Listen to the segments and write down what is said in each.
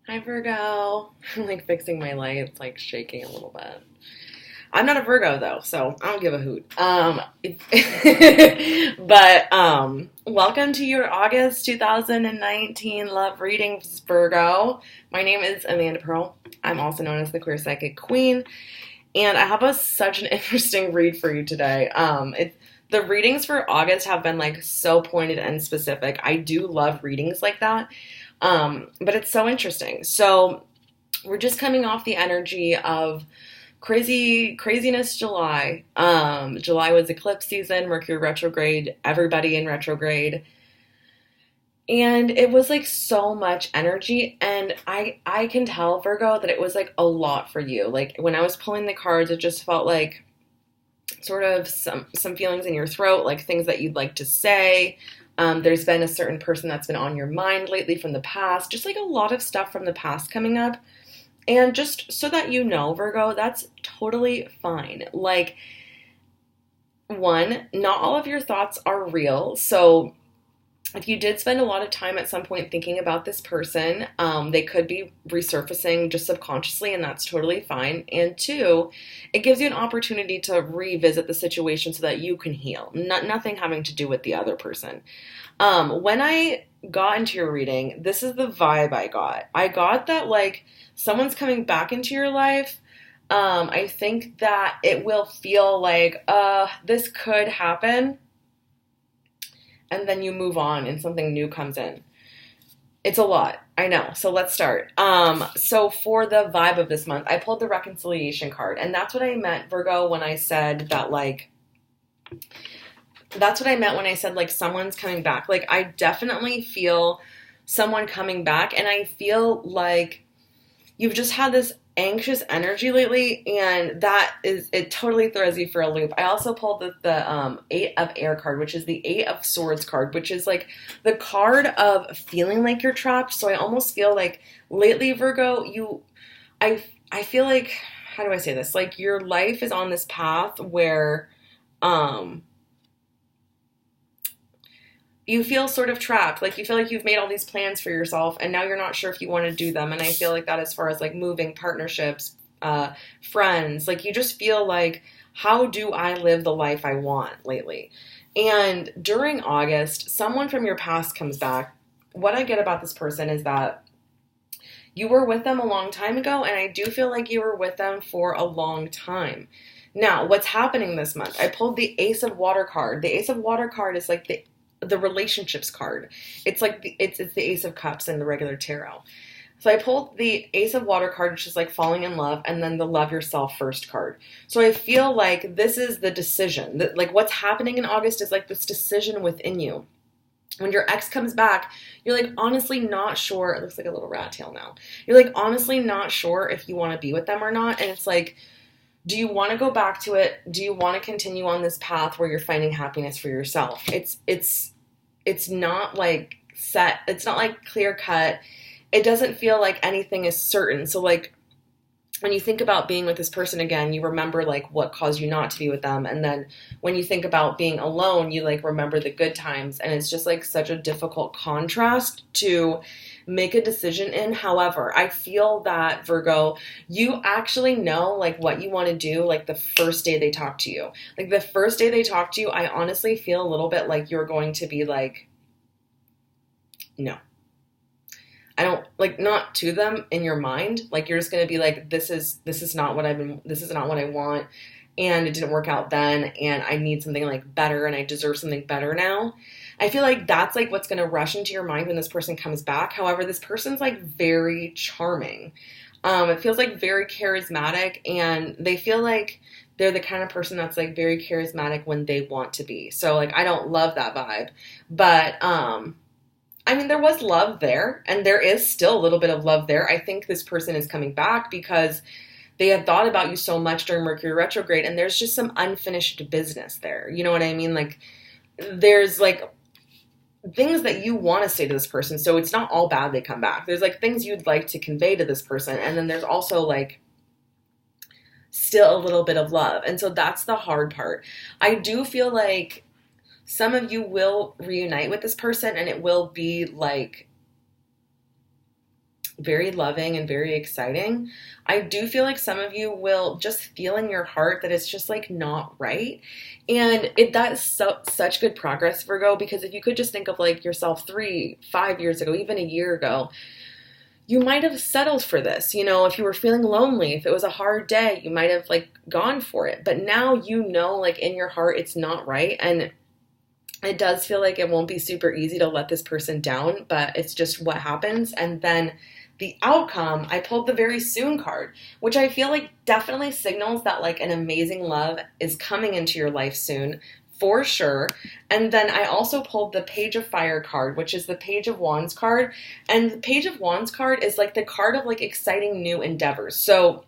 Hi, Virgo. I'm like fixing my lights, like shaking a little bit. I'm not a Virgo though, so I don't give a hoot. Welcome to your August 2019 love readings, Virgo. My name is Amanda Pearl. I'm also known as the Queer Psychic Queen, and I have such an interesting read for you today. The readings for August have been like so pointed and specific. I do love readings like that. But it's so interesting. So we're just coming off the energy of craziness July. July was eclipse season, Mercury retrograde, everybody in retrograde. And it was like so much energy, and I can tell, Virgo, that it was like a lot for you. Like when I was pulling the cards, it just felt like sort of some feelings in your throat, like things that you'd like to say. There's been a certain person that's been on your mind lately from the past, just like a lot of stuff from the past coming up. And just so that you know, Virgo, that's totally fine. Like, one, not all of your thoughts are real. So if you did spend a lot of time at some point thinking about this person, they could be resurfacing just subconsciously, and that's totally fine. And two, it gives you an opportunity to revisit the situation so that you can heal. Nothing having to do with the other person. When I got into your reading, this is the vibe I got. I got that like someone's coming back into your life. I think that it will feel like, this could happen, and then you move on and something new comes in. It's a lot, I know. So let's start. So for the vibe of this month, I pulled the reconciliation card, and that's what I meant, Virgo, when I said that that's what I meant when I said like someone's coming back. Like I definitely feel someone coming back, and I feel like you've just had this anxious energy lately, and it totally throws you for a loop. I also pulled the Eight of Air card, which is the Eight of Swords card, which is like the card of feeling like you're trapped. So I almost feel like lately, Virgo, I feel like, how do I say this? Like your life is on this path where you feel sort of trapped. Like you feel like you've made all these plans for yourself, and now you're not sure if you want to do them. And I feel like that as far as like moving, partnerships, friends, like you just feel like, how do I live the life I want lately? And during August, someone from your past comes back. What I get about this person is that you were with them a long time ago, and I do feel like you were with them for a long time. Now, what's happening this month? I pulled the Ace of Water card. The Ace of Water card is like the relationships card. It's like it's the Ace of Cups in the regular tarot. So I pulled the Ace of Water card, which is like falling in love, and then the Love Yourself First card. So I feel like this is the decision. That like what's happening in August is like this decision within you. When your ex comes back, you're like honestly not sure. It looks like a little rat tail now. You're like honestly not sure if you want to be with them or not, and it's like, do you want to go back to it? Do you want to continue on this path where you're finding happiness for yourself? It's not like set. It's not like clear cut. It doesn't feel like anything is certain. So like when you think about being with this person again, you remember like what caused you not to be with them. And then when you think about being alone, you like remember the good times. And it's just like such a difficult contrast to make a decision in. However, I feel that, Virgo, you actually know like what you want to do like the first day they talk to you. Like the first day they talk to you, I honestly feel a little bit like you're going to be like, no. I don't like, not to them in your mind. Like you're just going to be like, this is not what this is not what I want. And it didn't work out then. And I need something like better, and I deserve something better now. I feel like that's like what's going to rush into your mind when this person comes back. However, this person's like very charming. It feels like very charismatic, and they feel like they're the kind of person that's like very charismatic when they want to be. So like, I don't love that vibe, but, I mean, there was love there, and there is still a little bit of love there. I think this person is coming back because they had thought about you so much during Mercury retrograde, and there's just some unfinished business there. You know what I mean? Like, there's like things that you want to say to this person, so it's not all bad they come back. There's like things you'd like to convey to this person, and then there's also like still a little bit of love. And so that's the hard part. I do feel like some of you will reunite with this person, and it will be like very loving and very exciting. I do feel like some of you will just feel in your heart that it's just like not right. And that is such good progress, Virgo, because if you could just think of like yourself 3, 5 years ago, even a year ago, you might have settled for this. If you were feeling lonely, if it was a hard day, you might have like gone for it. But now like in your heart, it's not right. And it does feel like it won't be super easy to let this person down, but it's just what happens. And then the outcome, I pulled the very soon card, which I feel like definitely signals that like an amazing love is coming into your life soon, for sure. And then I also pulled the Page of Fire card, which is the Page of Wands card. And the Page of Wands card is like the card of like exciting new endeavors. So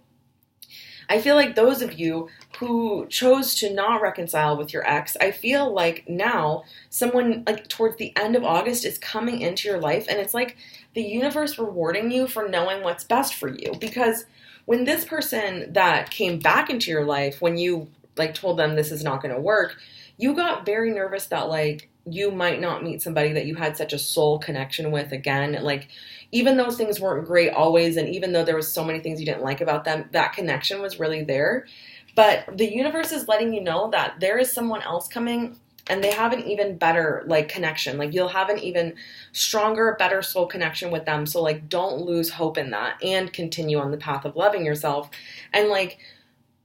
I feel like those of you who chose to not reconcile with your ex, I feel like now someone like towards the end of August is coming into your life, and it's like the universe rewarding you for knowing what's best for you. Because when this person that came back into your life, when you like told them this is not going to work, you got very nervous that like you might not meet somebody that you had such a soul connection with again. Like, even though things weren't great always, and even though there was so many things you didn't like about them, that connection was really there. But the universe is letting you know that there is someone else coming, and they have an even better like connection. Like, you'll have an even stronger, better soul connection with them. So like, don't lose hope in that, and continue on the path of loving yourself. And like,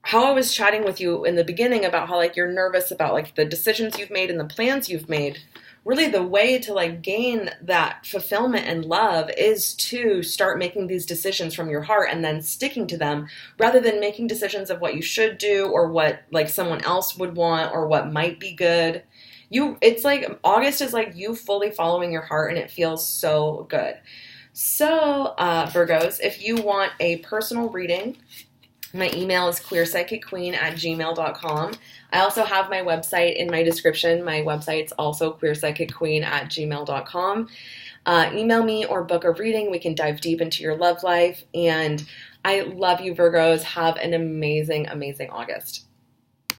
how I was chatting with you in the beginning about how like you're nervous about like the decisions you've made and the plans you've made, really the way to like gain that fulfillment and love is to start making these decisions from your heart and then sticking to them, rather than making decisions of what you should do or what like someone else would want or what might be good. It's like August is like you fully following your heart, and it feels so good. So Virgos, if you want a personal reading, my email is queerpsychicqueen@gmail.com. I also have my website in my description. My website's also queerpsychicqueen@gmail.com. Email me or book a reading. We can dive deep into your love life. And I love you, Virgos. Have an amazing, amazing August.